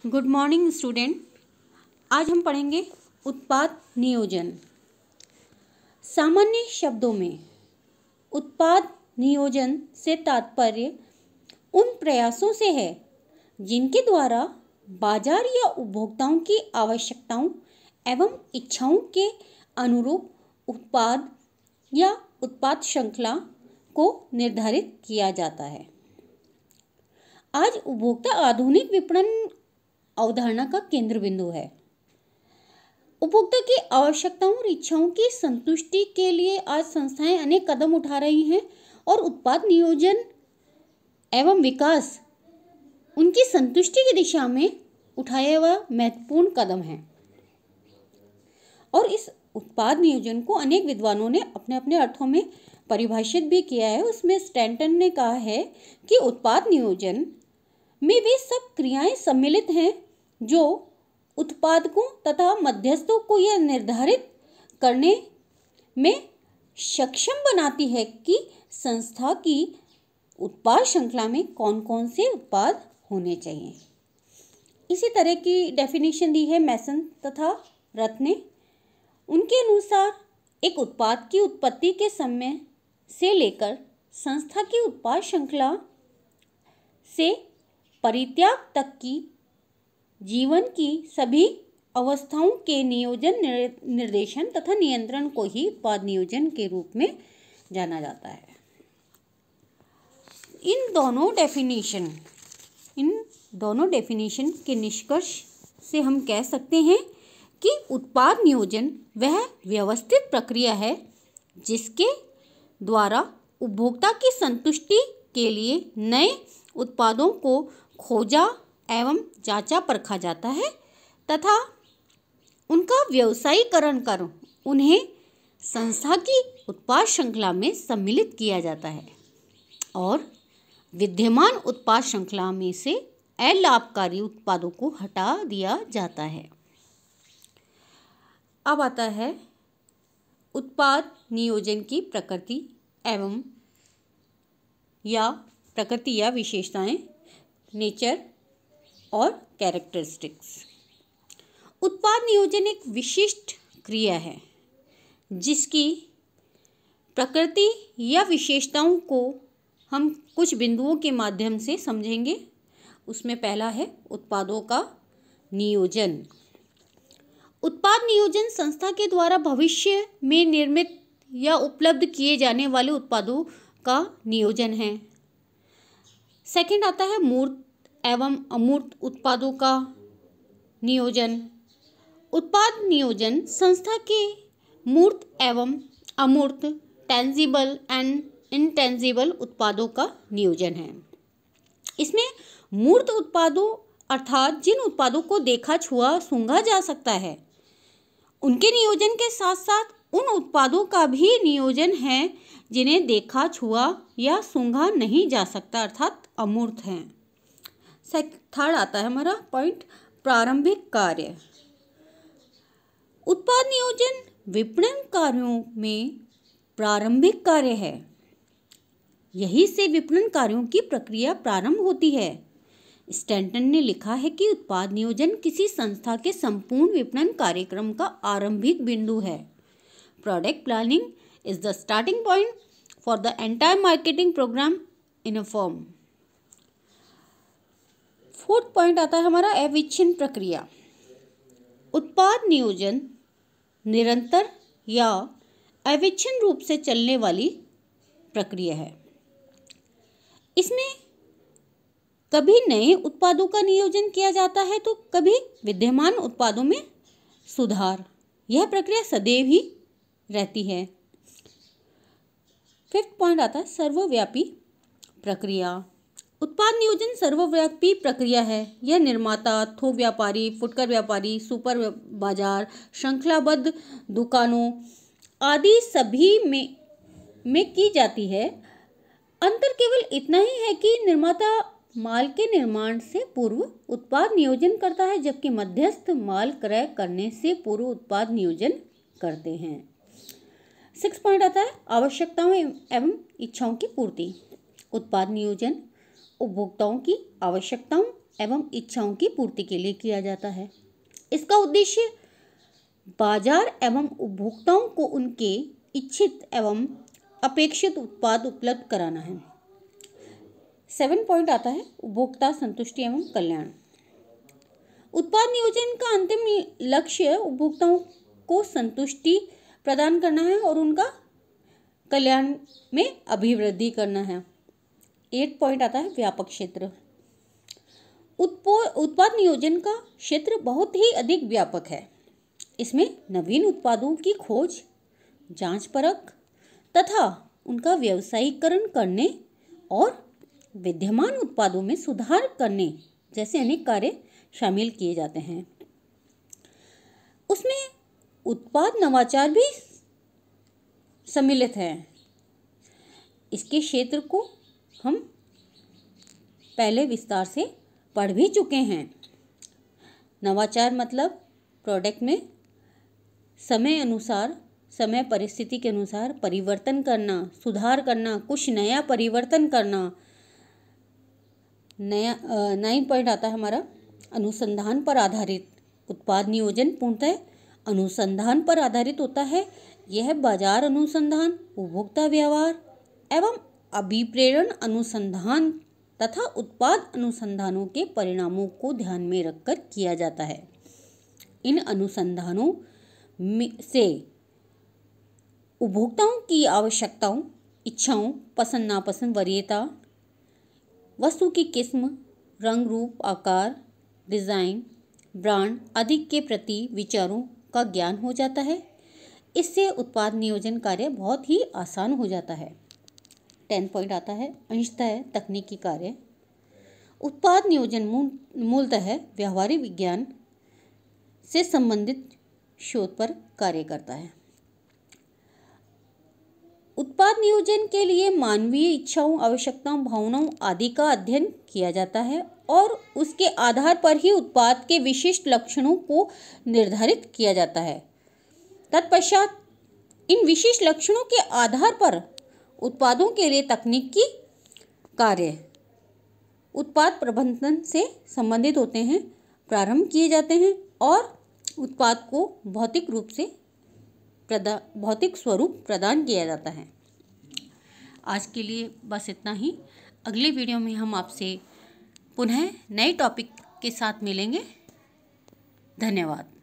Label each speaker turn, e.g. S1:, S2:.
S1: Good morning student. आज हम पढ़ेंगे उत्पाद नियोजन। सामान्य शब्दों में उत्पाद नियोजन से तात्पर्य उन प्रयासों से है जिनके द्वारा बाजार या उपभोक्ताओं की आवश्यकताओं एवं इच्छाओं के अनुरूप उत्पाद या उत्पाद श्रृंखला को निर्धारित किया जाता है। आज उपभोक्ता आधुनिक विपणन अवधारणा का केंद्र बिंदु है। उपभोक्ता की आवश्यकताओं और इच्छाओं की संतुष्टि के लिए आज संस्थाएं अनेक कदम उठा रही हैं और उत्पाद नियोजन एवं विकास उनकी संतुष्टि की दिशा में उठाया हुआ महत्वपूर्ण कदम है। और इस उत्पाद नियोजन को अनेक विद्वानों ने अपने अपने अर्थों में परिभाषित भी किया है। उसमें स्टैंटन ने कहा है कि उत्पाद नियोजन में वे सब क्रियाएं सम्मिलित हैं जो उत्पादकों तथा मध्यस्थों को यह निर्धारित करने में सक्षम बनाती है कि संस्था की उत्पाद श्रृंखला में कौन कौन से उत्पाद होने चाहिए। इसी तरह की डेफिनेशन दी है मैसन तथा रथ ने। उनके अनुसार एक उत्पाद की उत्पत्ति के समय से लेकर संस्था की उत्पाद श्रृंखला से परित्याग तक की जीवन की सभी अवस्थाओं के नियोजन, निर्देशन तथा नियंत्रण को ही उत्पाद नियोजन के रूप में जाना जाता है। इन दोनों डेफिनेशन के निष्कर्ष से हम कह सकते हैं कि उत्पाद नियोजन वह व्यवस्थित प्रक्रिया है जिसके द्वारा उपभोक्ता की संतुष्टि के लिए नए उत्पादों को खोजा एवं जांचा परखा जाता है तथा उनका व्यवसायीकरण कर उन्हें संस्था की उत्पाद श्रृंखला में सम्मिलित किया जाता है और विद्यमान उत्पाद श्रृंखला में से अलाभकारी उत्पादों को हटा दिया जाता है। अब आता है उत्पाद नियोजन की प्रकृति या विशेषताएं, नेचर और कैरेक्टरिस्टिक्स। उत्पाद नियोजन एक विशिष्ट क्रिया है जिसकी प्रकृति या विशेषताओं को हम कुछ बिंदुओं के माध्यम से समझेंगे। उसमें पहला है उत्पादों का नियोजन। उत्पाद नियोजन संस्था के द्वारा भविष्य में निर्मित या उपलब्ध किए जाने वाले उत्पादों का नियोजन है। सेकंड आता है मूर्त एवं अमूर्त उत्पादों का नियोजन। उत्पाद नियोजन संस्था के मूर्त एवं अमूर्त, टेंजिबल एंड इनटेंजिबल उत्पादों का नियोजन है। इसमें मूर्त उत्पादों अर्थात जिन उत्पादों को देखा, छुआ, सूंघा जा सकता है उनके नियोजन के साथ साथ उन उत्पादों का भी नियोजन है जिन्हें देखा, छुआ या सूंघा नहीं जा सकता अर्थात अमूर्त हैं। थर्ड आता है हमारा पॉइंट प्रारंभिक कार्य। उत्पाद नियोजन विपणन कार्यों में प्रारंभिक कार्य है। यही से विपणन कार्यों की प्रक्रिया प्रारंभ होती है। स्टैंटन ने लिखा है कि उत्पाद नियोजन किसी संस्था के संपूर्ण विपणन कार्यक्रम का आरंभिक बिंदु है। Product planning is the starting point for the entire marketing programme in a firm. Fourth point आता है हमारा अविच्छिन्न प्रक्रिया। उत्पाद नियोजन निरंतर या अविच्छिन्न रूप से चलने वाली प्रक्रिया है। इसमें कभी नए उत्पादों का नियोजन किया जाता है तो कभी विद्यमान उत्पादों में सुधार। यह प्रक्रिया सदैव ही रहती है। फिफ्थ पॉइंट आता है सर्वव्यापी प्रक्रिया। उत्पाद नियोजन सर्वव्यापी प्रक्रिया है। यह निर्माता, थोक व्यापारी, फुटकर व्यापारी, सुपर बाजार, श्रृंखलाबद्ध दुकानों आदि सभी में की जाती है। अंतर केवल इतना ही है कि निर्माता माल के निर्माण से पूर्व उत्पाद नियोजन करता है जबकि मध्यस्थ माल क्रय करने से पूर्व उत्पाद नियोजन करते हैं। 6 पॉइंट आता है आवश्यकताओं एवं इच्छाओं की पूर्ति। उत्पाद नियोजन उपभोक्ताओं की आवश्यकताओं एवं इच्छाओं की पूर्ति के लिए किया जाता है। इसका उद्देश्य बाजार एवं उपभोक्ताओं को उनके इच्छित एवं अपेक्षित उत्पाद उपलब्ध कराना है। 7 पॉइंट आता है उपभोक्ता संतुष्टि एवं कल्याण। उत्पाद नियोजन का अंतिम लक्ष्य उपभोक्ताओं को संतुष्टि प्रदान करना है और उनका कल्याण में अभिवृद्धि करना है। 8 पॉइंट आता है व्यापक क्षेत्र। उत्पाद नियोजन का क्षेत्र बहुत ही अधिक व्यापक है। इसमें नवीन उत्पादों की खोज, जांच परख तथा उनका व्यावसायीकरण करने और विद्यमान उत्पादों में सुधार करने जैसे अनेक कार्य शामिल किए जाते हैं। उसमें उत्पाद नवाचार भी सम्मिलित है। इसके क्षेत्र को हम पहले विस्तार से पढ़ भी चुके हैं। नवाचार मतलब प्रोडक्ट में समय अनुसार, समय परिस्थिति के अनुसार परिवर्तन करना, सुधार करना, कुछ नया परिवर्तन करना। 9 पॉइंट आता है हमारा अनुसंधान पर आधारित। उत्पाद नियोजन पूर्णतः अनुसंधान पर आधारित होता है। यह बाजार अनुसंधान, उपभोक्ता व्यवहार एवं अभिप्रेरण अनुसंधान तथा उत्पाद अनुसंधानों के परिणामों को ध्यान में रखकर किया जाता है। इन अनुसंधानों से उपभोक्ताओं की आवश्यकताओं, इच्छाओं, पसंद नापसंद, वरीयता, वस्तु की किस्म, रंग रूप, आकार, डिज़ाइन, ब्रांड आदि के प्रति विचारों का ज्ञान हो जाता है। इससे उत्पाद नियोजन कार्य बहुत ही आसान हो जाता है। 10 पॉइंट आता है अंशतः तकनीकी कार्य। उत्पाद नियोजन मूलतः व्यावहारिक विज्ञान से संबंधित शोध पर कार्य करता है। उत्पाद नियोजन के लिए मानवीय इच्छाओं, आवश्यकताओं, भावनाओं आदि का अध्ययन किया जाता है और उसके आधार पर ही उत्पाद के विशिष्ट लक्षणों को निर्धारित किया जाता है। तत्पश्चात इन विशिष्ट लक्षणों के आधार पर उत्पादों के लिए तकनीकी कार्य उत्पाद प्रबंधन से संबंधित होते हैं, प्रारंभ किए जाते हैं और उत्पाद को भौतिक स्वरूप प्रदान किया जाता है। आज के लिए बस इतना ही। अगले वीडियो में हम आपसे पुनः नए टॉपिक के साथ मिलेंगे। धन्यवाद।